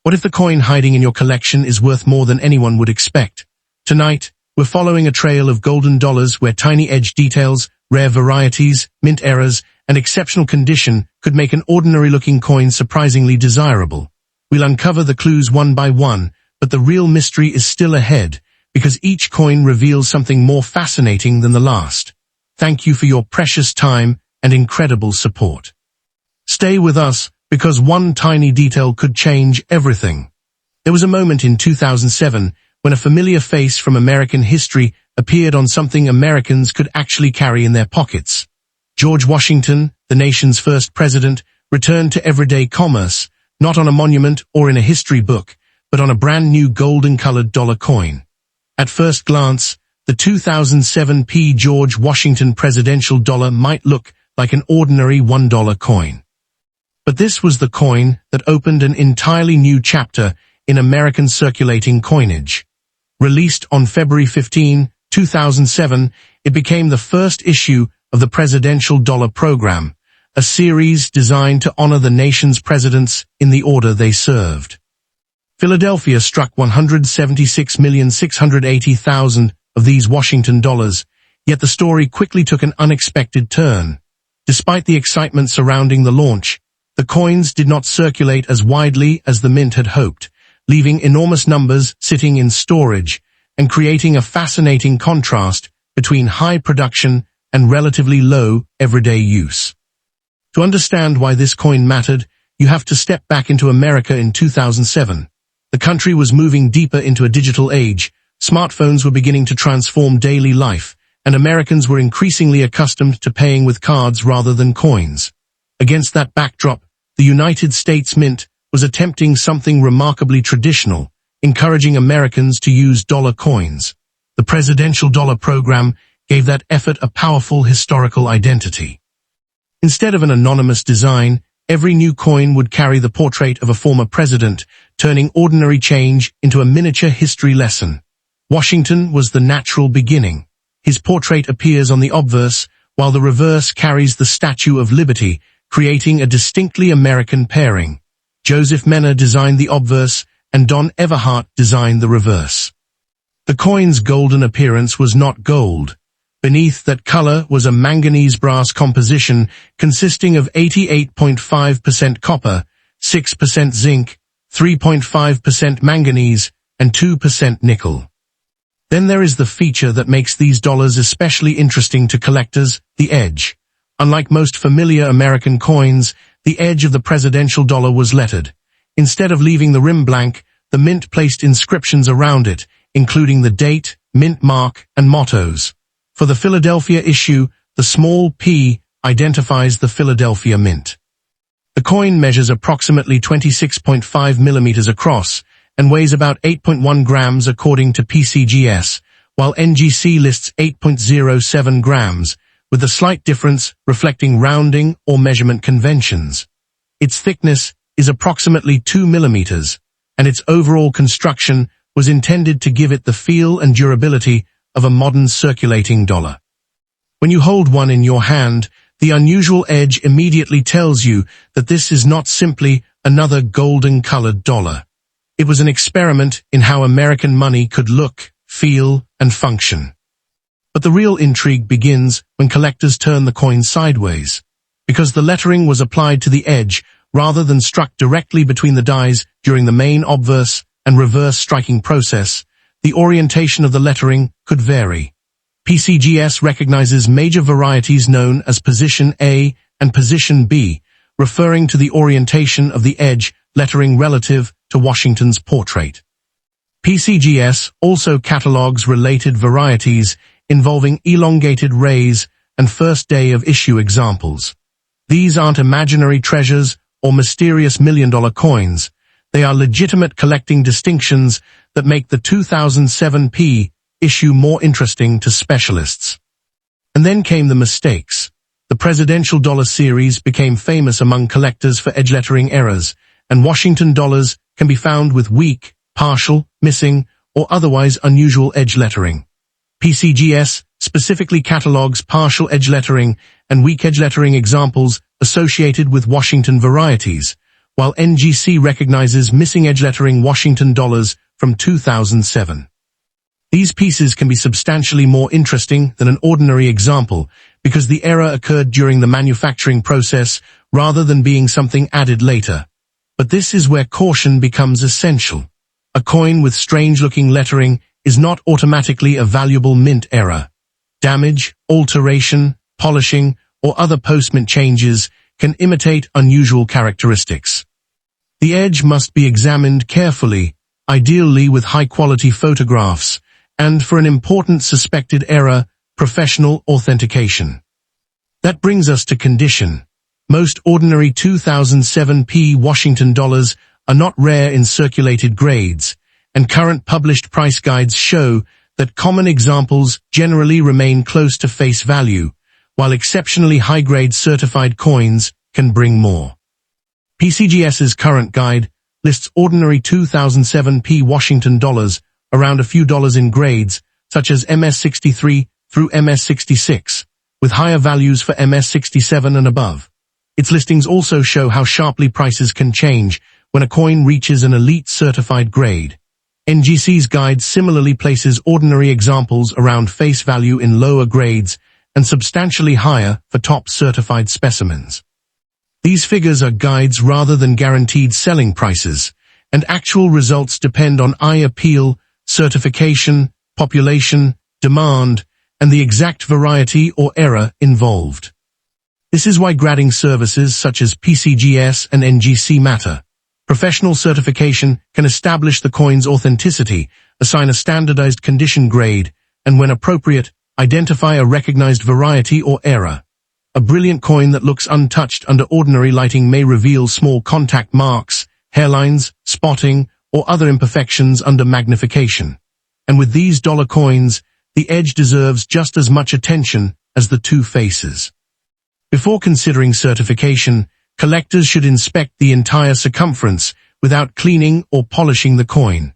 What if the coin hiding in your collection is worth more than anyone would expect? Tonight, we're following a trail of golden dollars where tiny edge details, rare varieties, mint errors, and exceptional condition could make an ordinary-looking coin surprisingly desirable. We'll uncover the clues one by one, but the real mystery is still ahead, because each coin reveals something more fascinating than the last. Thank you for your precious time and incredible support. Stay with us, because one tiny detail could change everything. There was a moment in 2007 when a familiar face from American history appeared on something Americans could actually carry in their pockets. George Washington, the nation's first president, returned to everyday commerce, not on a monument or in a history book, but on a brand new golden-colored dollar coin. At first glance, the 2007 George Washington presidential dollar might look like an ordinary $1 coin. But this was the coin that opened an entirely new chapter in American circulating coinage. Released on February 15, 2007, it became the first issue of the Presidential Dollar Program, a series designed to honor the nation's presidents in the order they served. Philadelphia struck 176,680,000 of these Washington dollars, yet the story quickly took an unexpected turn. Despite the excitement surrounding the launch, the coins did not circulate as widely as the mint had hoped, leaving enormous numbers sitting in storage and creating a fascinating contrast between high production and relatively low everyday use. To understand why this coin mattered, you have to step back into America in 2007. The country was moving deeper into a digital age, smartphones were beginning to transform daily life, and Americans were increasingly accustomed to paying with cards rather than coins. Against that backdrop, the United States Mint was attempting something remarkably traditional, encouraging Americans to use dollar coins. The Presidential Dollar Program gave that effort a powerful historical identity. Instead of an anonymous design, every new coin would carry the portrait of a former president, turning ordinary change into a miniature history lesson. Washington was the natural beginning. His portrait appears on the obverse, while the reverse carries the Statue of Liberty, creating a distinctly American pairing. Joseph Menner designed the obverse, and Don Everhart designed the reverse. The coin's golden appearance was not gold. Beneath that color was a manganese brass composition consisting of 88.5% copper, 6% zinc, 3.5% manganese, and 2% nickel. Then there is the feature that makes these dollars especially interesting to collectors, the edge. Unlike most familiar American coins, the edge of the presidential dollar was lettered. Instead of leaving the rim blank, the mint placed inscriptions around it, including the date, mint mark, and mottos. For the Philadelphia issue, the small p identifies the Philadelphia Mint. The coin measures approximately 26.5 millimeters across and weighs about 8.1 grams according to PCGS, while NGC lists 8.07 grams, with a slight difference reflecting rounding or measurement conventions. Its thickness is approximately 2 millimeters, and its overall construction was intended to give it the feel and durability of a modern circulating dollar. When you hold one in your hand, the unusual edge immediately tells you that this is not simply another golden-colored dollar. It was an experiment in how American money could look, feel, and function. But the real intrigue begins when collectors turn the coin sideways. Because the lettering was applied to the edge rather than struck directly between the dies during the main obverse and reverse striking process, the orientation of the lettering could vary. PCGS recognizes major varieties known as Position A and Position B, referring to the orientation of the edge lettering relative to Washington's portrait. PCGS also catalogs related varieties involving elongated rays and first day of issue examples. These aren't imaginary treasures or mysterious million-dollar coins. They are legitimate collecting distinctions that make the 2007 issue more interesting to specialists. And then came the mistakes. The Presidential Dollar series became famous among collectors for edge lettering errors, and Washington dollars can be found with weak, partial, missing, or otherwise unusual edge lettering. PCGS specifically catalogs partial edge lettering and weak edge lettering examples associated with Washington varieties, while NGC recognizes missing edge lettering Washington dollars from 2007. These pieces can be substantially more interesting than an ordinary example because the error occurred during the manufacturing process rather than being something added later. But this is where caution becomes essential. A coin with strange-looking lettering is not automatically a valuable mint error. Damage, alteration, polishing, or other post-mint changes can imitate unusual characteristics. The edge must be examined carefully, ideally with high-quality photographs, and for an important suspected error, professional authentication. That brings us to condition. Most ordinary 2007p Washington dollars are not rare in circulated grades, and current published price guides show that common examples generally remain close to face value, while exceptionally high-grade certified coins can bring more. PCGS's current guide lists ordinary 2007p Washington dollars around a few dollars in grades, such as MS63 through MS66, with higher values for MS67 and above. Its listings also show how sharply prices can change when a coin reaches an elite certified grade. NGC's guide similarly places ordinary examples around face value in lower grades and substantially higher for top certified specimens. These figures are guides rather than guaranteed selling prices, and actual results depend on eye appeal, certification, population, demand, and the exact variety or error involved. This is why grading services such as PCGS and NGC matter. Professional certification can establish the coin's authenticity, assign a standardized condition grade, and when appropriate, identify a recognized variety or error. A brilliant coin that looks untouched under ordinary lighting may reveal small contact marks, hairlines, spotting, or other imperfections under magnification. And with these dollar coins, the edge deserves just as much attention as the two faces. Before considering certification, collectors should inspect the entire circumference without cleaning or polishing the coin.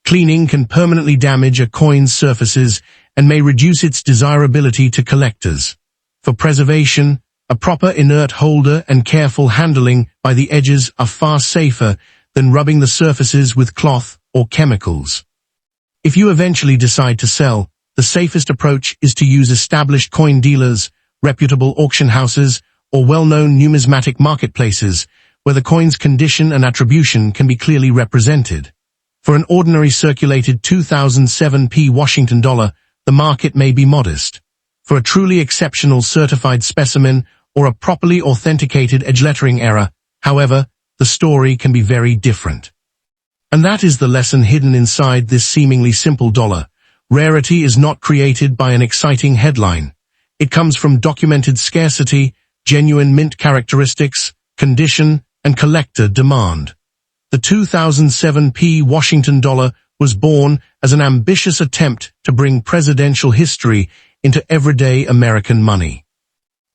Cleaning can permanently damage a coin's surfaces and may reduce its desirability to collectors. For preservation, a proper inert holder and careful handling by the edges are far safer than rubbing the surfaces with cloth or chemicals. If you eventually decide to sell, the safest approach is to use established coin dealers, reputable auction houses, or well-known numismatic marketplaces, where the coin's condition and attribution can be clearly represented. For an ordinary circulated 2007p Washington dollar, the market may be modest. For a truly exceptional certified specimen or a properly authenticated edge lettering error, however, the story can be very different. And that is the lesson hidden inside this seemingly simple dollar. Rarity is not created by an exciting headline. It comes from documented scarcity, genuine mint characteristics, condition, and collector demand. The 2007p Washington dollar was born as an ambitious attempt to bring presidential history into everyday American money.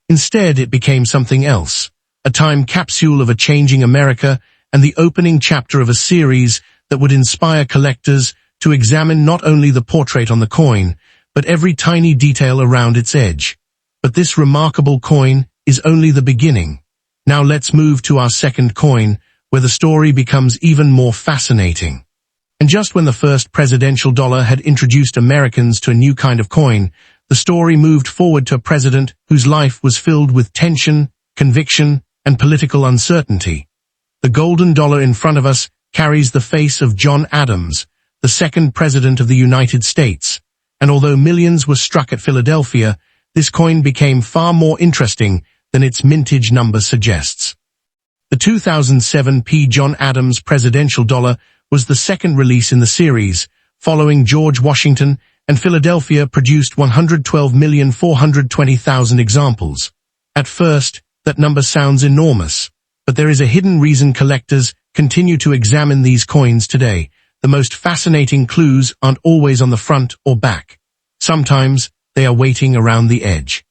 Instead, it became something else, a time capsule of a changing America and the opening chapter of a series that would inspire collectors to examine not only the portrait on the coin, but every tiny detail around its edge. But this remarkable coin is only the beginning. Now let's move to our second coin, where the story becomes even more fascinating. And just when the first presidential dollar had introduced Americans to a new kind of coin, the story moved forward to a president whose life was filled with tension, conviction, and political uncertainty. The golden dollar in front of us carries the face of John Adams, the second president of the United States, and although millions were struck at Philadelphia, this coin became far more interesting than its mintage number suggests. The 2007p John Adams presidential dollar was the second release in the series, following George Washington, and Philadelphia produced 112,420,000 examples. At first, that number sounds enormous, but there is a hidden reason collectors continue to examine these coins today. The most fascinating clues aren't always on the front or back. Sometimes, they are waiting around the edge.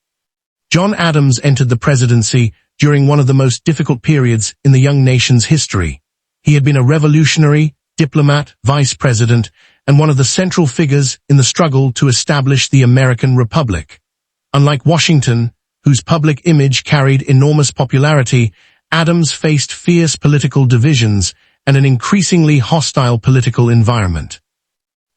John Adams entered the presidency during one of the most difficult periods in the young nation's history. He had been a revolutionary, diplomat, vice president, and one of the central figures in the struggle to establish the American Republic. Unlike Washington, whose public image carried enormous popularity, Adams faced fierce political divisions and an increasingly hostile political environment.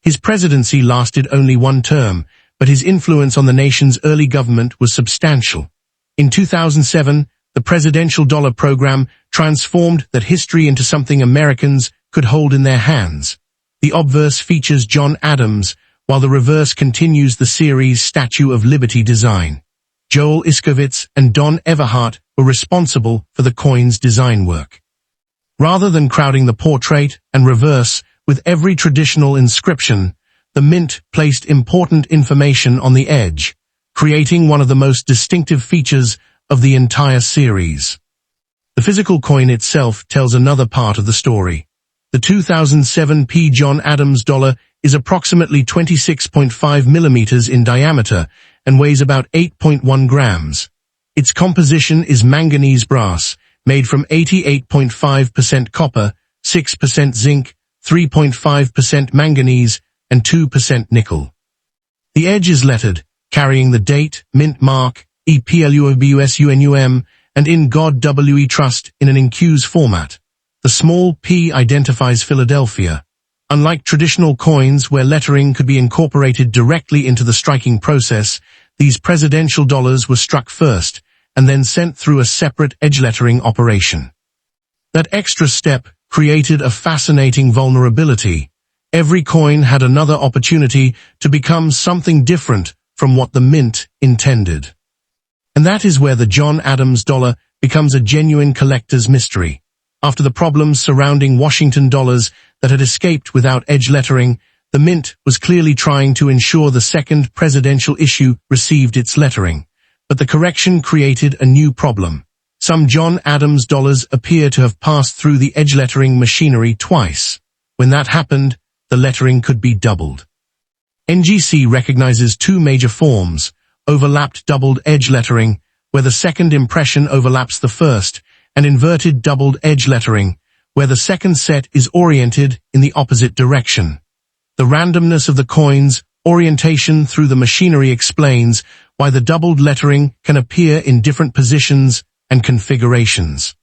His presidency lasted only one term, but his influence on the nation's early government was substantial. In 2007, the presidential dollar program transformed that history into something Americans could hold in their hands. The obverse features John Adams, while the reverse continues the series' Statue of Liberty design. Joel Iskowitz and Don Everhart were responsible for the coin's design work. Rather than crowding the portrait and reverse with every traditional inscription, the mint placed important information on the edge, creating one of the most distinctive features of the entire series. The physical coin itself tells another part of the story. The 2007 John Adams dollar is approximately 26.5 millimeters in diameter and weighs about 8.1 grams. Its composition is manganese brass, made from 88.5% copper, 6% zinc, 3.5% manganese, and 2% nickel. The edge is lettered, carrying the date, mint mark, EPLUOBUSUNUM, and in God WE Trust in an incuse format. The small p identifies Philadelphia. Unlike traditional coins where lettering could be incorporated directly into the striking process, these presidential dollars were struck first and then sent through a separate edge lettering operation. That extra step created a fascinating vulnerability. Every coin had another opportunity to become something different from what the mint intended. And that is where the John Adams dollar becomes a genuine collector's mystery. After the problems surrounding Washington dollars that had escaped without edge lettering, the mint was clearly trying to ensure the second presidential issue received its lettering. But the correction created a new problem. Some John Adams dollars appear to have passed through the edge lettering machinery twice. When that happened, the lettering could be doubled. NGC recognizes two major forms: overlapped doubled edge lettering, where the second impression overlaps the first, and inverted doubled edge lettering, where the second set is oriented in the opposite direction. The randomness of the coin's orientation through the machinery explains why the doubled lettering can appear in different positions and configurations.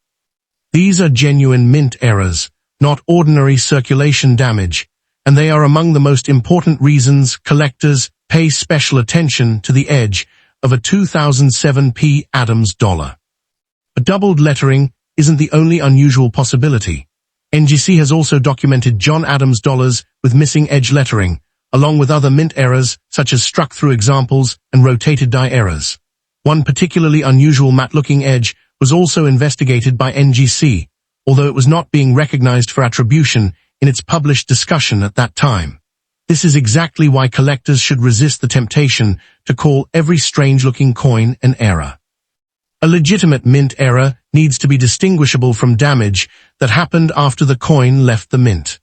These are genuine mint errors, not ordinary circulation damage, and they are among the most important reasons collectors pay special attention to the edge of a 2007 Adams dollar. But doubled lettering isn't the only unusual possibility. NGC has also documented John Adams dollars with missing edge lettering, along with other mint errors such as struck-through examples and rotated die errors. One particularly unusual matte-looking edge was also investigated by NGC, although it was not being recognized for attribution in its published discussion at that time. This is exactly why collectors should resist the temptation to call every strange-looking coin an error. A legitimate mint error needs to be distinguishable from damage that happened after the coin left the mint.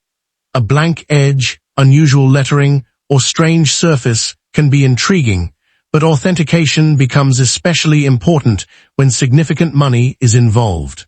A blank edge, unusual lettering, or strange surface can be intriguing, but authentication becomes especially important when significant money is involved.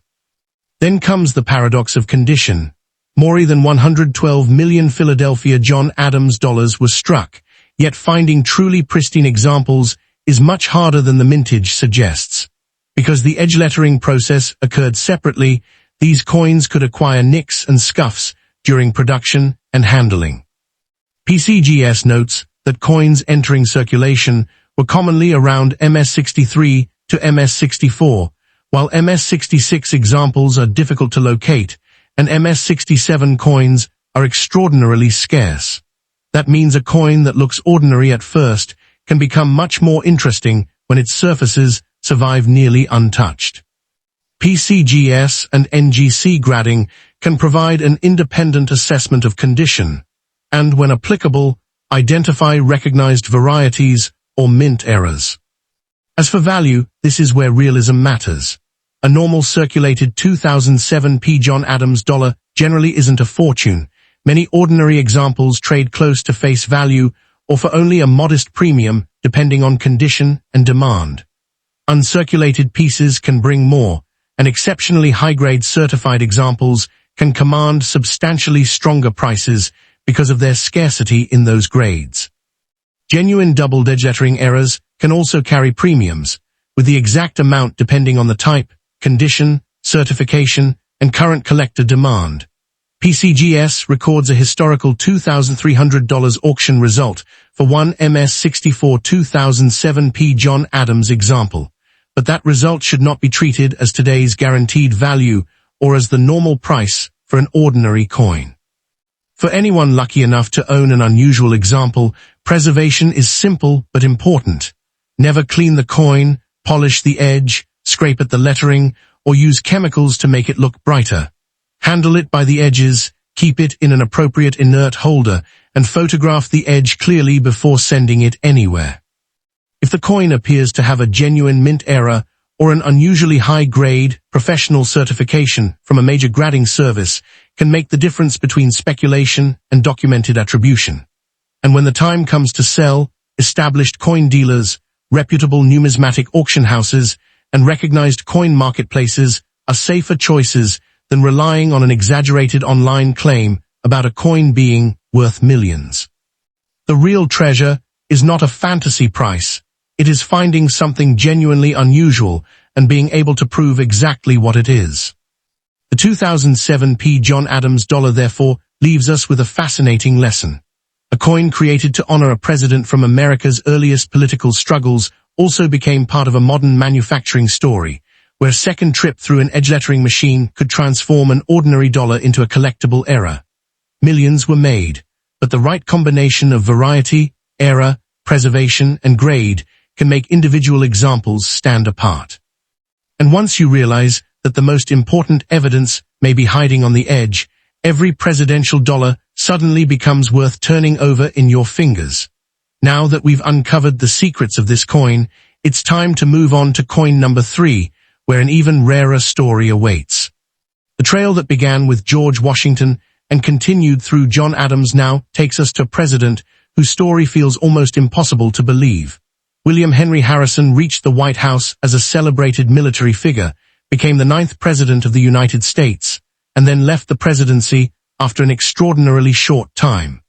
Then comes the paradox of condition. More than 112 million Philadelphia John Adams dollars were struck, yet finding truly pristine examples is much harder than the mintage suggests. Because the edge lettering process occurred separately, these coins could acquire nicks and scuffs during production and handling. PCGS notes that coins entering circulation were commonly around MS63 to MS64, while MS66 examples are difficult to locate, and MS67 coins are extraordinarily scarce. That means a coin that looks ordinary at first can become much more interesting when its surfaces survive nearly untouched. PCGS and NGC grading can provide an independent assessment of condition, and when applicable, identify recognized varieties or mint errors. As for value, this is where realism matters. A normal circulated 2007 John Adams dollar generally isn't a fortune. Many ordinary examples trade close to face value or for only a modest premium depending on condition and demand. Uncirculated pieces can bring more, and exceptionally high-grade certified examples can command substantially stronger prices because of their scarcity in those grades. Genuine doubled edge lettering errors can also carry premiums, with the exact amount depending on the type, condition, certification, and current collector demand. PCGS records a historical $2,300 auction result for one MS-64 2007 John Adams example, but that result should not be treated as today's guaranteed value or as the normal price for an ordinary coin. For anyone lucky enough to own an unusual example, preservation is simple but important. Never clean the coin, polish the edge, scrape at the lettering, or use chemicals to make it look brighter. Handle it by the edges, keep it in an appropriate inert holder, and photograph the edge clearly before sending it anywhere. If the coin appears to have a genuine mint error or an unusually high-grade, professional certification from a major grading service, can make the difference between speculation and documented attribution. And when the time comes to sell, established coin dealers, reputable numismatic auction houses, and recognized coin marketplaces are safer choices than relying on an exaggerated online claim about a coin being worth millions. The real treasure is not a fantasy price. It is finding something genuinely unusual and being able to prove exactly what it is. The 2007 John Adams dollar, therefore, leaves us with a fascinating lesson. A coin created to honor a president from America's earliest political struggles also became part of a modern manufacturing story, where a second trip through an edge lettering machine could transform an ordinary dollar into a collectible era. Millions were made, but the right combination of variety, era, preservation, and grade can make individual examples stand apart. And once you realize that the most important evidence may be hiding on the edge, every presidential dollar suddenly becomes worth turning over in your fingers. Now that we've uncovered the secrets of this coin, it's time to move on to coin number 3, where an even rarer story awaits. The trail that began with George Washington and continued through John Adams now takes us to a president whose story feels almost impossible to believe. William Henry Harrison reached the White House as a celebrated military figure, became the 9th President of the United States, and then left the presidency after an extraordinarily short time.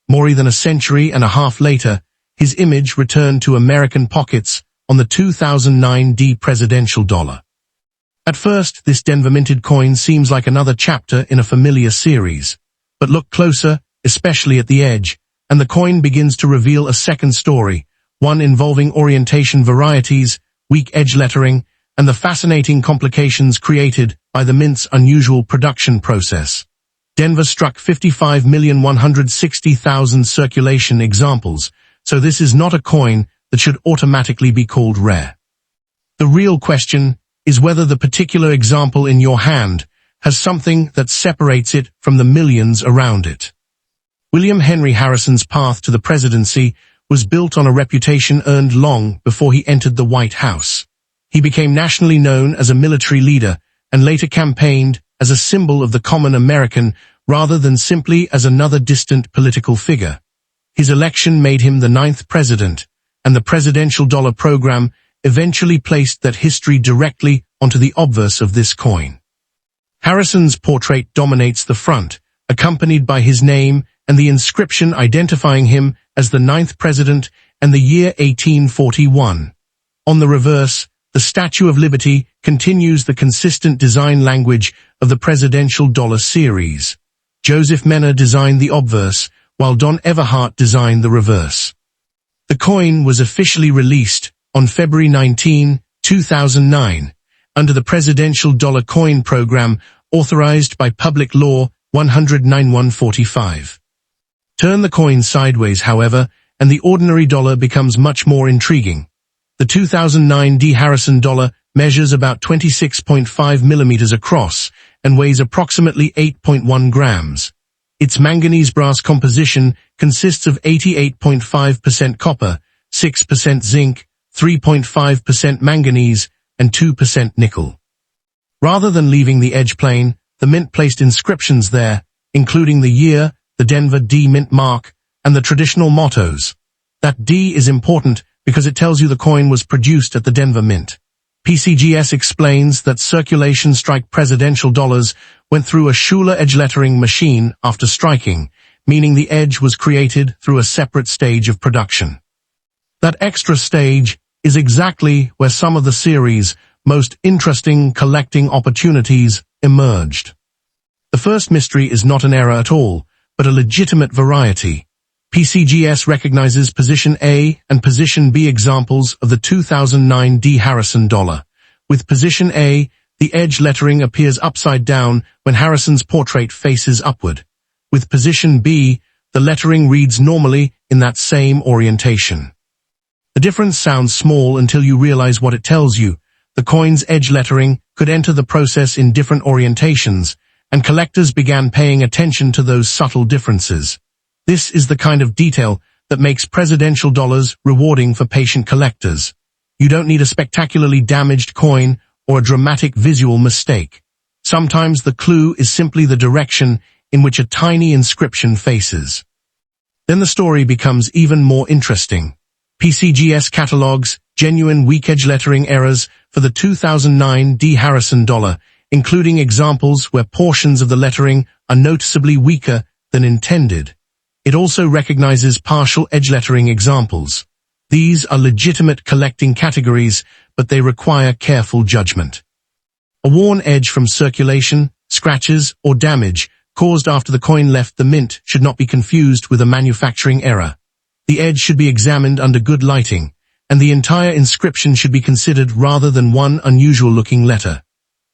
More than a century and a half later, his image returned to American pockets on the 2009 presidential dollar. At first, this Denver-minted coin seems like another chapter in a familiar series, but look closer, especially at the edge, and the coin begins to reveal a second story, one involving orientation varieties, weak edge lettering, and the fascinating complications created by the mint's unusual production process. Denver struck 55,160,000 circulation examples, so this is not a coin that should automatically be called rare. The real question is whether the particular example in your hand has something that separates it from the millions around it. William Henry Harrison's path to the presidency was built on a reputation earned long before he entered the White House. He became nationally known as a military leader and later campaigned as a symbol of the common American rather than simply as another distant political figure. His election made him the 9th president, and the presidential dollar program eventually placed that history directly onto the obverse of this coin. Harrison's portrait dominates the front, accompanied by his name and the inscription identifying him as the 9th president and the year 1841. On the reverse, the Statue of Liberty continues the consistent design language of the presidential dollar series. Joseph Menner designed the obverse, while Don Everhart designed the reverse. The coin was officially released on February 19, 2009, under the Presidential Dollar Coin Program authorized by Public Law 109-145. Turn the coin sideways, however, and the ordinary dollar becomes much more intriguing. The 2009 Harrison dollar measures about 26.5 millimeters across and weighs approximately 8.1 grams. Its manganese brass composition consists of 88.5% copper, 6% zinc, 3.5% manganese, and 2% nickel. Rather than leaving the edge plain, the mint placed inscriptions there, including the year, the Denver D mint mark, and the traditional mottos. That D is important because it tells you the coin was produced at the Denver Mint. PCGS explains that circulation strike presidential dollars went through a Schuler edge lettering machine after striking, meaning the edge was created through a separate stage of production. That extra stage is exactly where some of the series, most interesting collecting opportunities emerged. The first mystery is not an error at all, but a legitimate variety. PCGS recognizes position A and position B examples of the 2009 D. Harrison dollar. With position A, the edge lettering appears upside down when Harrison's portrait faces upward. With position B, the lettering reads normally in that same orientation. The difference sounds small until you realize what it tells you. The coin's edge lettering could enter the process in different orientations, and collectors began paying attention to those subtle differences. This is the kind of detail that makes presidential dollars rewarding for patient collectors. You don't need a spectacularly damaged coin or a dramatic visual mistake. Sometimes the clue is simply the direction in which a tiny inscription faces. Then the story becomes even more interesting. PCGS catalogs genuine weak edge lettering errors for the 2009 D. Harrison dollar, including examples where portions of the lettering are noticeably weaker than intended. It also recognizes partial edge lettering examples. These are legitimate collecting categories, but they require careful judgment. A worn edge from circulation, scratches, or damage caused after the coin left the mint should not be confused with a manufacturing error. The edge should be examined under good lighting, and the entire inscription should be considered rather than one unusual-looking letter.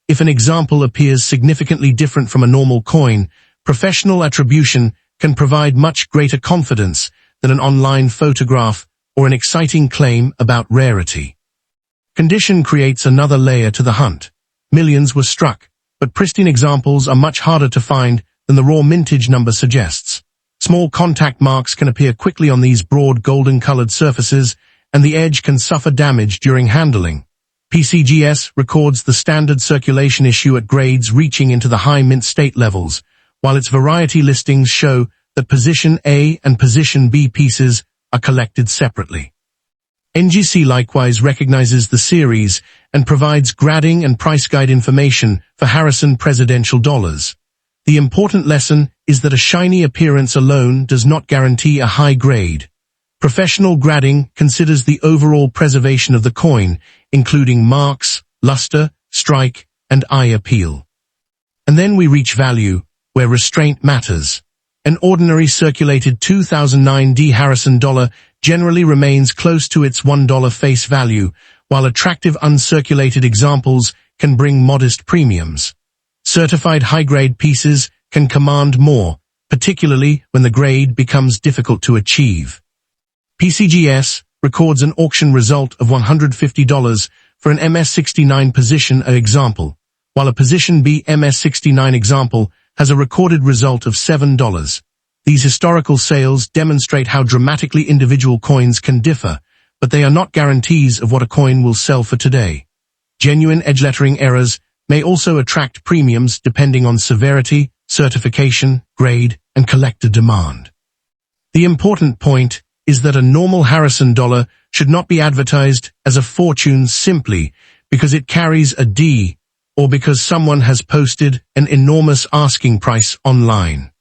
If an example appears significantly different from a normal coin, professional attribution can provide much greater confidence than an online photograph or an exciting claim about rarity. Condition creates another layer to the hunt. Millions were struck, but pristine examples are much harder to find than the raw mintage number suggests. Small contact marks can appear quickly on these broad golden-colored surfaces, and the edge can suffer damage during handling. PCGS records the standard circulation issue at grades reaching into the high mint state levels, while its variety listings show that position A and position B pieces are collected separately. NGC likewise recognizes the series and provides grading and price guide information for Harrison presidential dollars. The important lesson is that a shiny appearance alone does not guarantee a high grade. Professional grading considers the overall preservation of the coin, including marks, luster, strike, and eye appeal. And then we reach value, where restraint matters. An ordinary circulated 2009 D. Harrison dollar generally remains close to its $1 face value, while attractive uncirculated examples can bring modest premiums. Certified high-grade pieces can command more, particularly when the grade becomes difficult to achieve. PCGS records an auction result of $150 for an MS69 position A example, while a position B MS69 example has a recorded result of $7. These historical sales demonstrate how dramatically individual coins can differ, but they are not guarantees of what a coin will sell for today. Genuine edge lettering errors may also attract premiums depending on severity, certification, grade, and collector demand. The important point is that a normal Harrison dollar should not be advertised as a fortune simply because it carries a D or because someone has posted an enormous asking price online.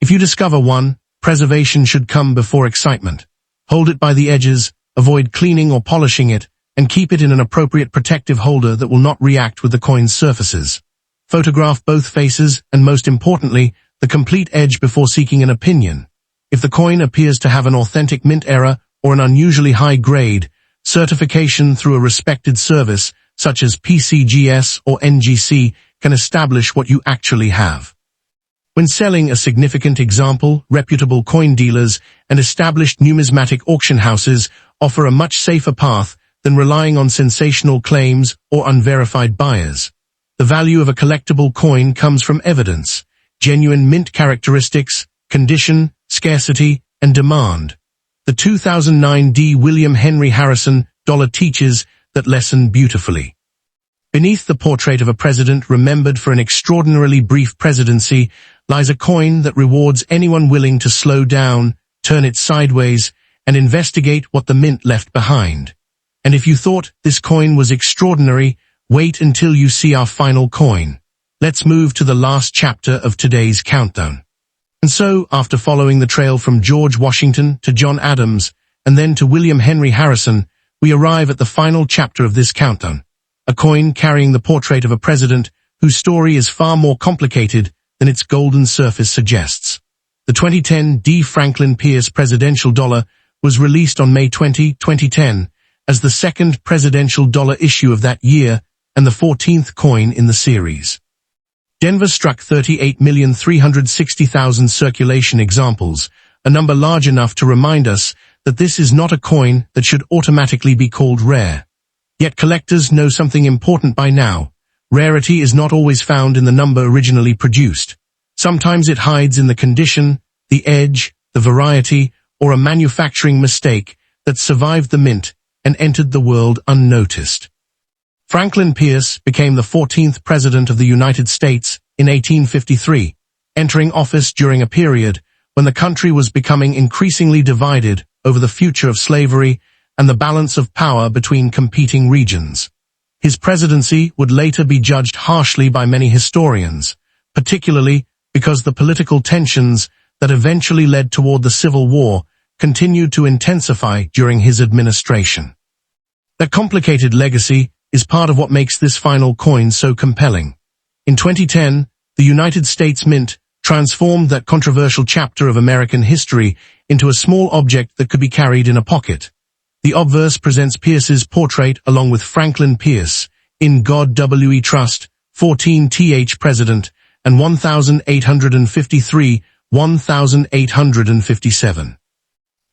If you discover one, preservation should come before excitement. Hold it by the edges, avoid cleaning or polishing it, and keep it in an appropriate protective holder that will not react with the coin's surfaces. Photograph both faces and, most importantly, the complete edge before seeking an opinion. If the coin appears to have an authentic mint error or an unusually high grade, certification through a respected service, such as PCGS or NGC, can establish what you actually have. When selling a significant example, reputable coin dealers and established numismatic auction houses offer a much safer path than relying on sensational claims or unverified buyers. The value of a collectible coin comes from evidence, genuine mint characteristics, condition, scarcity, and demand. The 2009 D. William Henry Harrison dollar teaches that lesson beautifully. Beneath the portrait of a president remembered for an extraordinarily brief presidency lies a coin that rewards anyone willing to slow down, turn it sideways, and investigate what the mint left behind. And if you thought this coin was extraordinary, wait until you see our final coin. Let's move to the last chapter of today's countdown. And so, after following the trail from George Washington to John Adams, and then to William Henry Harrison, we arrive at the final chapter of this countdown. a coin carrying the portrait of a president whose story is far more complicated than its golden surface suggests. The 2010 D. Franklin Pierce presidential dollar was released on May 20, 2010, as the second presidential dollar issue of that year and the 14th coin in the series. Denver struck 38,360,000 circulation examples, a number large enough to remind us that this is not a coin that should automatically be called rare. Yet collectors know something important by now. Rarity is not always found in the number originally produced. Sometimes it hides in the condition, the edge, the variety, or a manufacturing mistake that survived the mint and entered the world unnoticed. Franklin Pierce became the 14th President of the United States in 1853, entering office during a period when the country was becoming increasingly divided over the future of slavery and the balance of power between competing regions. His presidency would later be judged harshly by many historians, particularly because the political tensions that eventually led toward the Civil War continued to intensify during his administration. That complicated legacy is part of what makes this final coin so compelling. In 2010, the United States Mint transformed that controversial chapter of American history into a small object that could be carried in a pocket. The obverse presents Pierce's portrait along with Franklin Pierce, In God We Trust, 14th President, and 1853, 1857.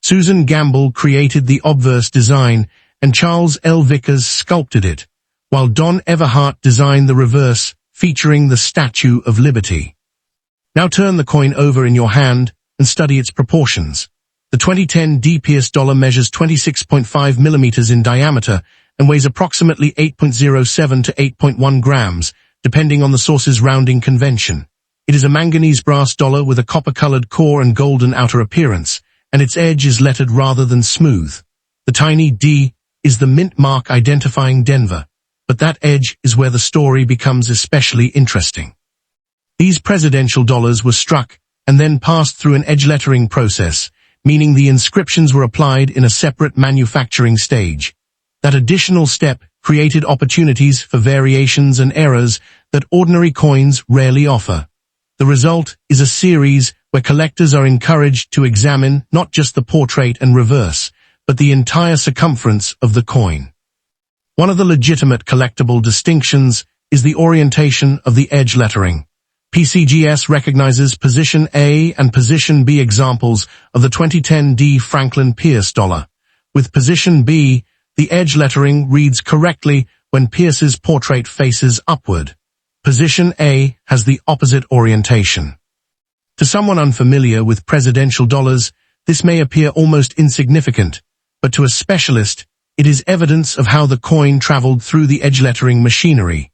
Susan Gamble created the obverse design, and Charles L. Vickers sculpted it, while Don Everhart designed the reverse, featuring the Statue of Liberty. Now turn the coin over in your hand and study its proportions. The 2010 D. Pierce dollar measures 26.5 millimeters in diameter and weighs approximately 8.07 to 8.1 grams, depending on the source's rounding convention. It is a manganese brass dollar with a copper-colored core and golden outer appearance, and its edge is lettered rather than smooth. The tiny D is the mint mark identifying Denver, but that edge is where the story becomes especially interesting. These presidential dollars were struck and then passed through an edge lettering process, meaning the inscriptions were applied in a separate manufacturing stage. That additional step created opportunities for variations and errors that ordinary coins rarely offer. The result is a series where collectors are encouraged to examine not just the portrait and reverse, but the entire circumference of the coin. One of the legitimate collectible distinctions is the orientation of the edge lettering. PCGS recognizes position A and position B examples of the 2010 D. Franklin Pierce dollar. With position B, the edge lettering reads correctly when Pierce's portrait faces upward. Position A has the opposite orientation. To someone unfamiliar with presidential dollars, this may appear almost insignificant, but to a specialist, it is evidence of how the coin traveled through the edge lettering machinery.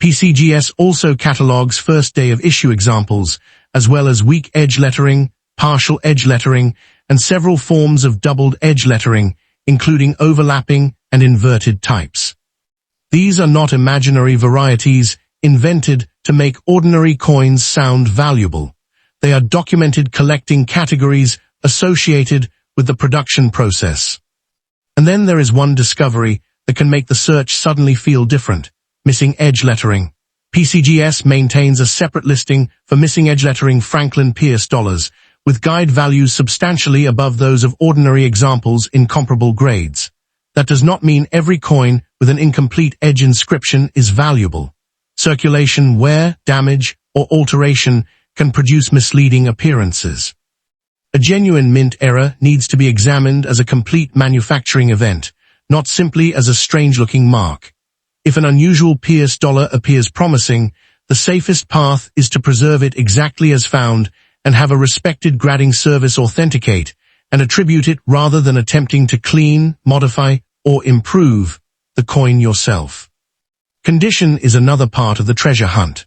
PCGS also catalogs first day of issue examples, as well as weak edge lettering, partial edge lettering, and several forms of doubled edge lettering, including overlapping and inverted types. These are not imaginary varieties invented to make ordinary coins sound valuable. They are documented collecting categories associated with the production process. And then there is one discovery that can make the search suddenly feel different: missing edge lettering. PCGS maintains a separate listing for missing edge lettering Franklin Pierce dollars, with guide values substantially above those of ordinary examples in comparable grades. That does not mean every coin with an incomplete edge inscription is valuable. Circulation wear, damage, or alteration can produce misleading appearances. A genuine mint error needs to be examined as a complete manufacturing event, not simply as a strange-looking mark. If an unusual Pierce dollar appears promising, the safest path is to preserve it exactly as found and have a respected grading service authenticate and attribute it rather than attempting to clean, modify, or improve the coin yourself. Condition is another part of the treasure hunt.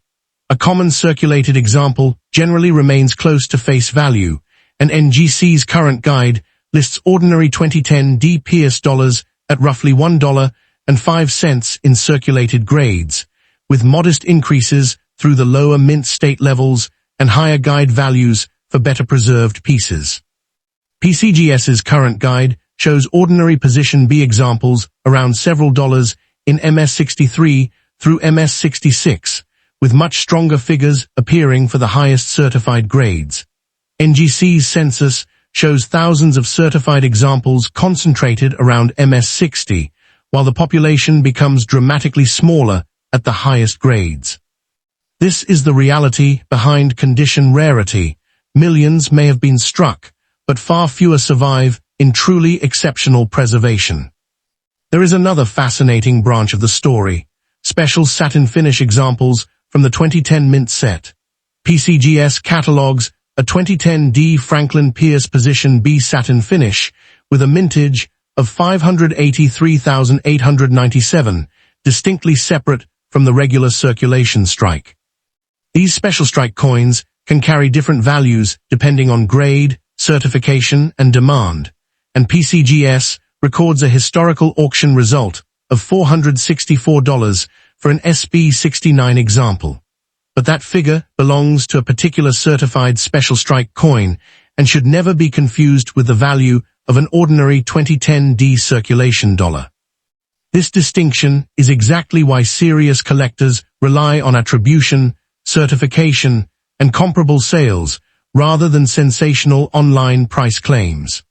A common circulated example generally remains close to face value, and NGC's current guide lists ordinary 2010 D. Pierce dollars at roughly $1.05 in circulated grades, with modest increases through the lower mint state levels and higher guide values for better preserved pieces. PCGS's current guide shows ordinary position B examples around several dollars in MS63 through MS66, with much stronger figures appearing for the highest certified grades. NGC's census shows thousands of certified examples concentrated around MS60, while the population becomes dramatically smaller at the highest grades. This is the reality behind condition rarity. Millions may have been struck, but far fewer survive in truly exceptional preservation. There is another fascinating branch of the story: special satin finish examples from the 2010 mint set. PCGS catalogs a 2010 D. Franklin Pierce Position B satin finish with a mintage of 583,897, distinctly separate from the regular circulation strike. These special strike coins can carry different values depending on grade, certification, and demand, and PCGS records a historical auction result of $464 for an SB69 example. But that figure belongs to a particular certified special strike coin and should never be confused with the value of an ordinary 2010 D circulation dollar. This distinction is exactly why serious collectors rely on attribution, certification, and comparable sales rather than sensational online price claims.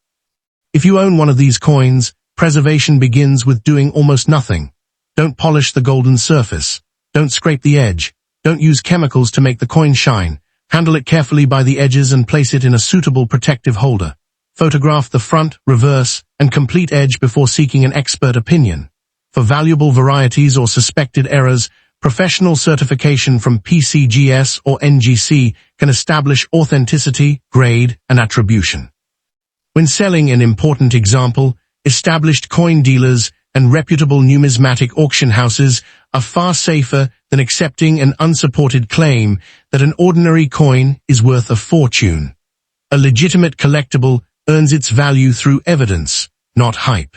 If you own one of these coins, preservation begins with doing almost nothing. Don't polish the golden surface. Don't scrape the edge. Don't use chemicals to make the coin shine. Handle it carefully by the edges and place it in a suitable protective holder. Photograph the front, reverse, and complete edge before seeking an expert opinion. For valuable varieties or suspected errors, professional certification from PCGS or NGC can establish authenticity, grade, and attribution. When selling an important example, established coin dealers and reputable numismatic auction houses are far safer than accepting an unsupported claim that an ordinary coin is worth a fortune. A legitimate collectible earns its value through evidence, not hype.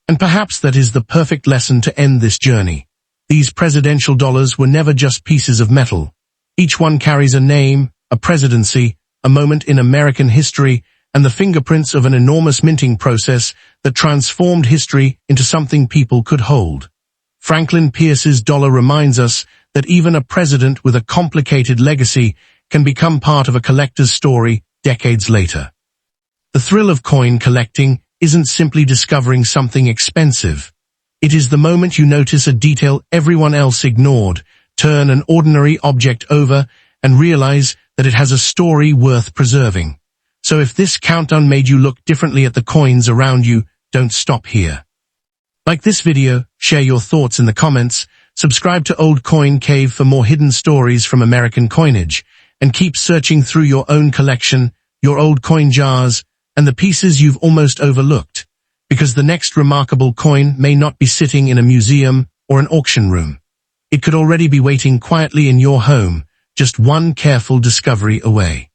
And perhaps that is the perfect lesson to end this journey. These presidential dollars were never just pieces of metal. Each one carries a name, a presidency, a moment in American history, and the fingerprints of an enormous minting process that transformed history into something people could hold. Franklin Pierce's dollar reminds us that even a president with a complicated legacy can become part of a collector's story decades later. The thrill of coin collecting isn't simply discovering something expensive. It is the moment you notice a detail everyone else ignored, turn an ordinary object over, and realize that it has a story worth preserving. So if this countdown made you look differently at the coins around you, don't stop here. Like this video, share your thoughts in the comments, subscribe to Old Coin Cave for more hidden stories from American coinage, and keep searching through your own collection, your old coin jars, and the pieces you've almost overlooked, because the next remarkable coin may not be sitting in a museum or an auction room. It could already be waiting quietly in your home, just one careful discovery away.